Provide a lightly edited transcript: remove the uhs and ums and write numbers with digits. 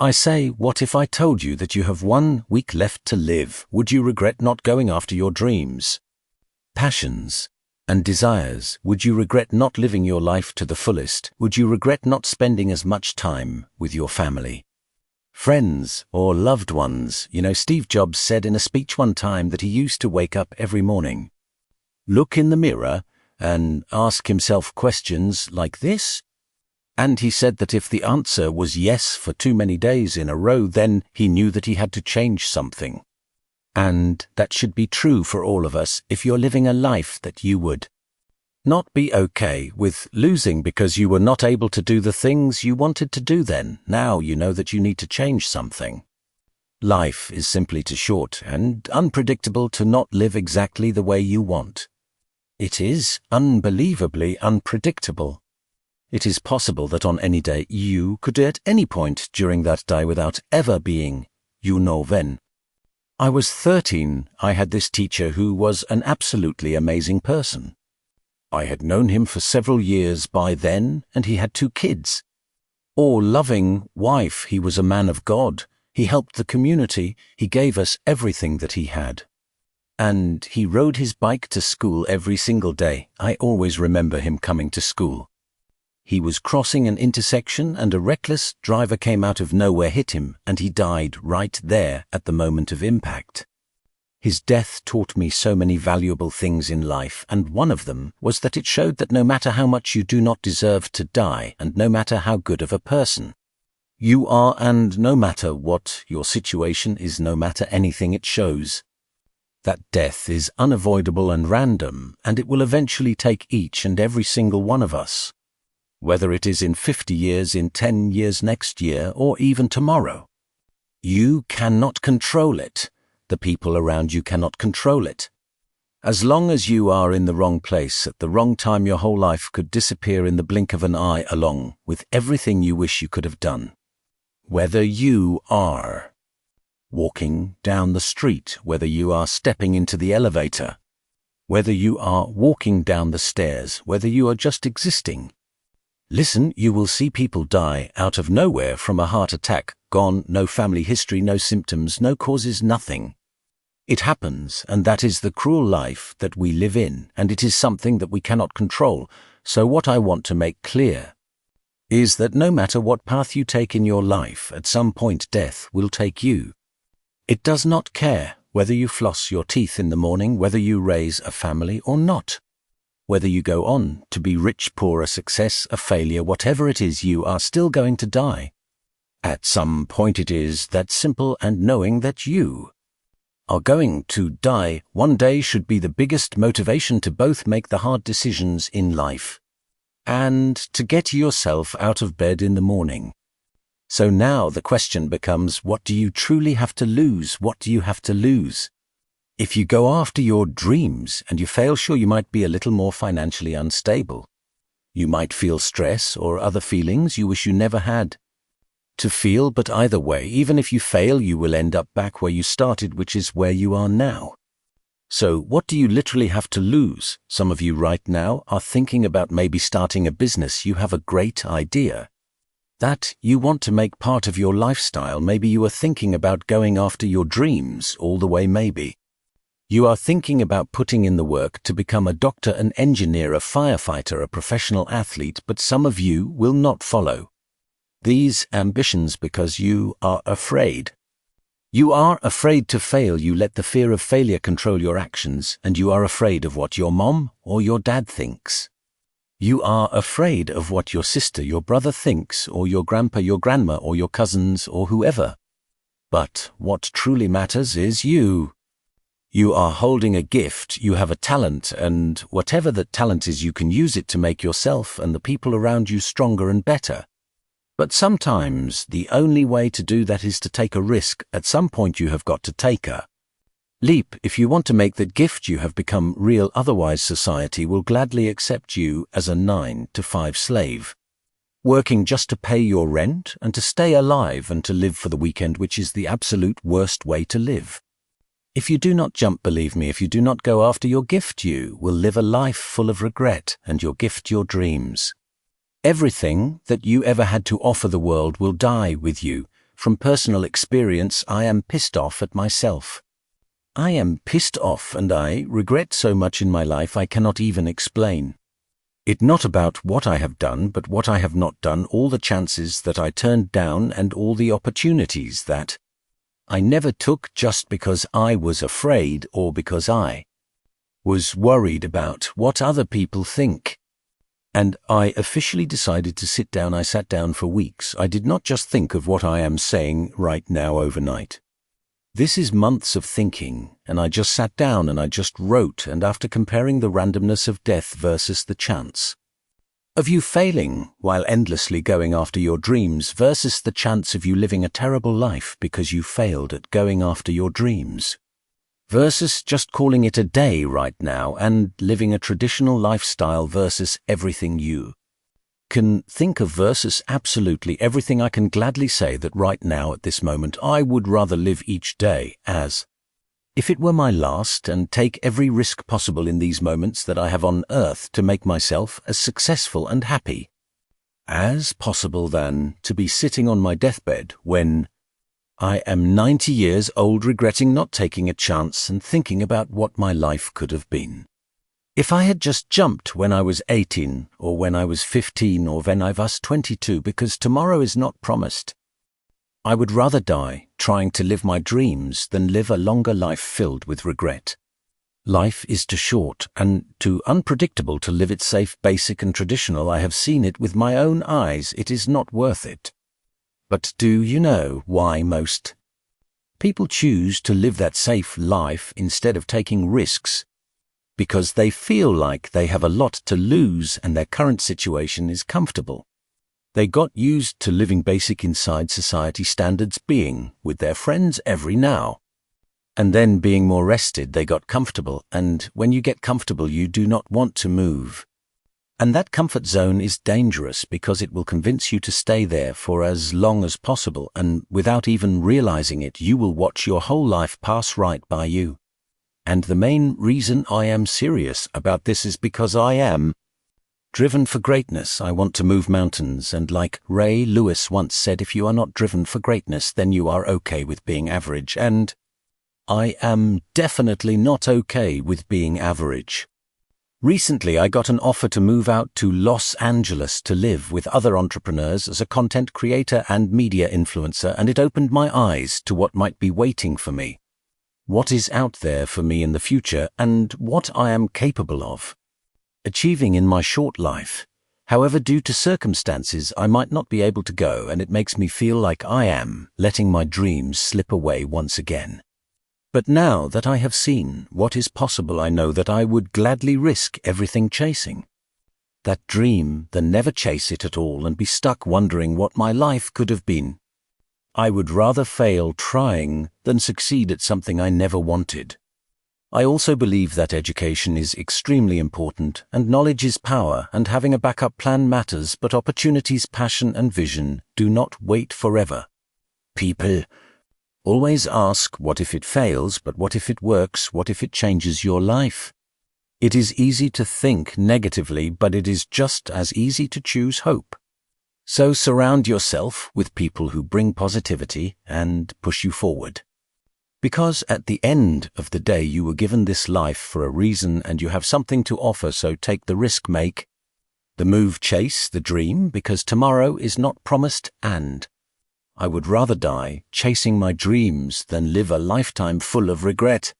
I say, what if I told you that you have 1 week left to live? Would you regret not going after your dreams, passions, and desires? Would you regret not living your life to the fullest? Would you regret not spending as much time with your family, friends, or loved ones? You know, Steve Jobs said in a speech one time that he used to wake up every morning, look in the mirror, and ask himself questions like this. And he said that if the answer was yes for too many days in a row, then he knew that he had to change something. And that should be true for all of us if you're living a life that you would not be okay with losing because you were not able to do the things you wanted to do then. Now you know that you need to change something. Life is simply too short and unpredictable to not live exactly the way you want. It is unbelievably unpredictable. It is possible that on any day you could at any point during that day without ever being, when. I was 13, I had this teacher who was an absolutely amazing person. I had known him for several years by then, and he had 2 kids. All loving wife, he was a man of God. He helped the community, he gave us everything that he had. And he rode his bike to school every single day. I always remember him coming to school. He was crossing an intersection and a reckless driver came out of nowhere, hit him, and he died right there at the moment of impact. His death taught me so many valuable things in life, and one of them was that it showed that no matter how much you do not deserve to die, and no matter how good of a person you are, and no matter what your situation is, no matter anything, it shows that death is unavoidable and random, and it will eventually take each and every single one of us. Whether it is in 50 years, in 10 years, next year, or even tomorrow. You cannot control it. The people around you cannot control it. As long as you are in the wrong place at the wrong time, your whole life could disappear in the blink of an eye, along with everything you wish you could have done. Whether you are walking down the street, whether you are stepping into the elevator, whether you are walking down the stairs, whether you are just existing. Listen, you will see people die out of nowhere from a heart attack, gone, no family history, no symptoms, no causes, nothing. It happens, and that is the cruel life that we live in, and it is something that we cannot control. So what I want to make clear is that no matter what path you take in your life, at some point death will take you. It does not care whether you floss your teeth in the morning, whether you raise a family or not. Whether you go on to be rich, poor, a success, a failure, whatever it is, you are still going to die. At some point it is that simple, and knowing that you are going to die one day should be the biggest motivation to both make the hard decisions in life and to get yourself out of bed in the morning. So now the question becomes, what do you truly have to lose? What do you have to lose? If you go after your dreams and you fail, sure, you might be a little more financially unstable. You might feel stress or other feelings you wish you never had to feel, but either way, even if you fail, you will end up back where you started, which is where you are now. So what do you literally have to lose? Some of you right now are thinking about maybe starting a business. You have a great idea that you want to make part of your lifestyle. Maybe you are thinking about going after your dreams all the way, maybe. You are thinking about putting in the work to become a doctor, an engineer, a firefighter, a professional athlete, but some of you will not follow these ambitions because you are afraid. You are afraid to fail. You let the fear of failure control your actions, and you are afraid of what your mom or your dad thinks. You are afraid of what your sister, your brother thinks, or your grandpa, your grandma, or your cousins, or whoever. But what truly matters is you. You are holding a gift, you have a talent, and whatever that talent is, you can use it to make yourself and the people around you stronger and better. But sometimes the only way to do that is to take a risk. At some point you have got to take a leap if you want to make that gift you have become real, otherwise society will gladly accept you as a 9-to-5 slave, working just to pay your rent and to stay alive and to live for the weekend, which is the absolute worst way to live. If you do not jump, believe me, if you do not go after your gift, you will live a life full of regret, and your gift, your dreams. Everything that you ever had to offer the world will die with you. from personal experience, I am pissed off at myself. I am pissed off and I regret so much in my life I cannot even explain. It's not about what I have done, but what I have not done, all the chances that I turned down and all the opportunities that I never took just because I was afraid or because I was worried about what other people think. And I officially decided to sit down. I sat down for weeks. I did not just think of what I am saying right now overnight. This is months of thinking, and I just sat down and I just wrote, and after comparing the randomness of death versus the chance of you failing while endlessly going after your dreams versus the chance of you living a terrible life because you failed at going after your dreams, versus just calling it a day right now and living a traditional lifestyle versus everything you can think of versus absolutely everything, I can gladly say that right now at this moment I would rather live each day as if it were my last and take every risk possible in these moments that I have on earth to make myself as successful and happy as possible than to be sitting on my deathbed when I am 90 years old regretting not taking a chance and thinking about what my life could have been. If I had just jumped when I was 18 or when I was 15 or when I was 22, because tomorrow is not promised. I would rather die trying to live my dreams than live a longer life filled with regret. Life is too short and too unpredictable to live it safe, basic and traditional. I have seen it with my own eyes. It is not worth it. But do you know why most people choose to live that safe life instead of taking risks? Because they feel like they have a lot to lose and their current situation is comfortable. They got used to living basic inside society standards, being with their friends every now and then being more rested. They got comfortable, and when you get comfortable you do not want to move. And that comfort zone is dangerous because it will convince you to stay there for as long as possible, and without even realizing it you will watch your whole life pass right by you. And the main reason I am serious about this is because I am driven for greatness. I want to move mountains, and like Ray Lewis once said, if you are not driven for greatness, then you are okay with being average. And I am definitely not okay with being average. Recently, I got an offer to move out to Los Angeles to live with other entrepreneurs as a content creator and media influencer, and it opened my eyes to what might be waiting for me, what is out there for me in the future, and what I am capable of achieving in my short life. However, due to circumstances, I might not be able to go, and it makes me feel like I am letting my dreams slip away once again. But now that I have seen what is possible, I know that I would gladly risk everything chasing that dream than never chase it at all and be stuck wondering what my life could have been. I would rather fail trying than succeed at something I never wanted. I also believe that education is extremely important, and knowledge is power, and having a backup plan matters, but opportunities, passion and vision do not wait forever. People always ask, what if it fails? But what if it works? What if it changes your life? It is easy to think negatively, but it is just as easy to choose hope. So surround yourself with people who bring positivity and push you forward. Because at the end of the day, you were given this life for a reason and you have something to offer, so take the risk, make the move, chase the dream, because tomorrow is not promised, and I would rather die chasing my dreams than live a lifetime full of regret.